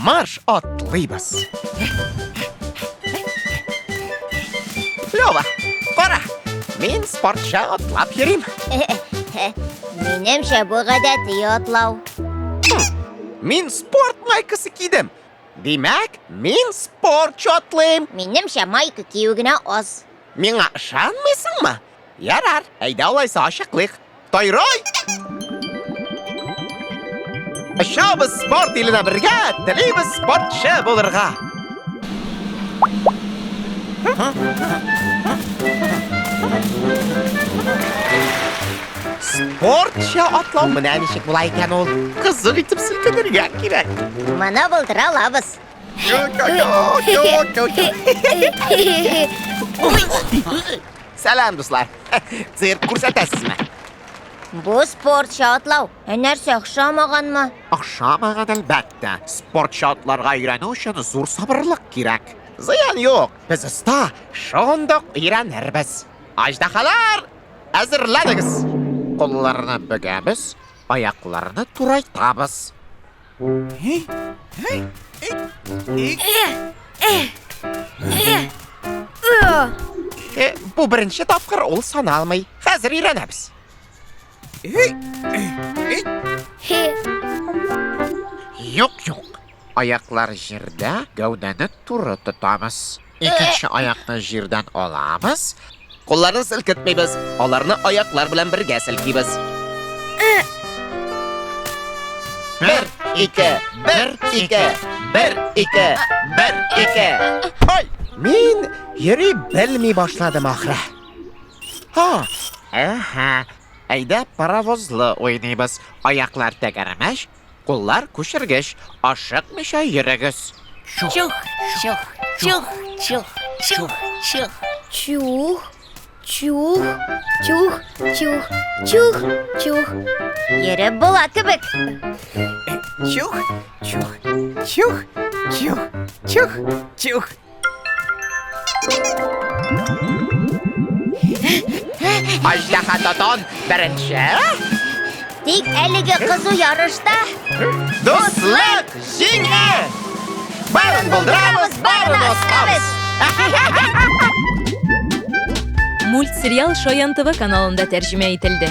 marş atlayız. Lova, qara, men sportcha atlab yurim. Menimcha bu g'adati yotlov. Men sport maykasi kiydim. Demak, men sportcha atlayım. Menimcha mayka kiyugina oz. Menga ishonmaysanmi? Yarar, hayda olaysa oshiqlik. Toyroy! Shu sport ilida birga tilaymiz sportchi bo'lirga. Sportcha atlov bilan ish bo'lar ekan ol. Qiziq etib silkinirga kerak. Mana bo'ldira olamiz. Salom do'stlar. Sirk ko'rsatasizmi? Bu sportcha otlov. Narsa o'xshamaganmi? O'xshamagan albatta. Sportchi otlarga o'rganish uchun zo'r sabrlik kerak. Ziyon yo'q. Biz usta shundoq o'rganarmiz. Ajdahalar, hazırlanыңыз. Qo'llarni bugamiz, oyoqlarni turaytamiz. Bu birinchi topqir ol sanalmay. Hozir o'rganamiz. Yo'q. Oyoqlar yerda, gavdani to'g'ri tutamiz. Ikkinchi oyoqni yerdan olamiz. Qo'llarni silkitmaymiz. Ularni oyoqlar bilan birga silkiymiz. 1 2 1 2 1 2 1 2. Hoy! Men yuri bilmay boshladim oxiri. Aha. Ayda paravozli o'ynaymiz. Oyoqlar tagarmash, qo'llar ko'shirgish, oshiqmisha yuragiz. Chuh, chuh, chuh, chuh, chuh, chuh. Chuh, chuh, chuh, chuh, chuh, chuh. Yurib bo'la kibik. Chuh, chuh, chuh, chuh, chuh, chuh. Ajdaha Toton birinchi. Tik haligi qizu yarishda Do'stlik jingi. Barin bo'ldiramiz, barin ostamiz. Multserial Shoyan TV kanalında tercüme edildi.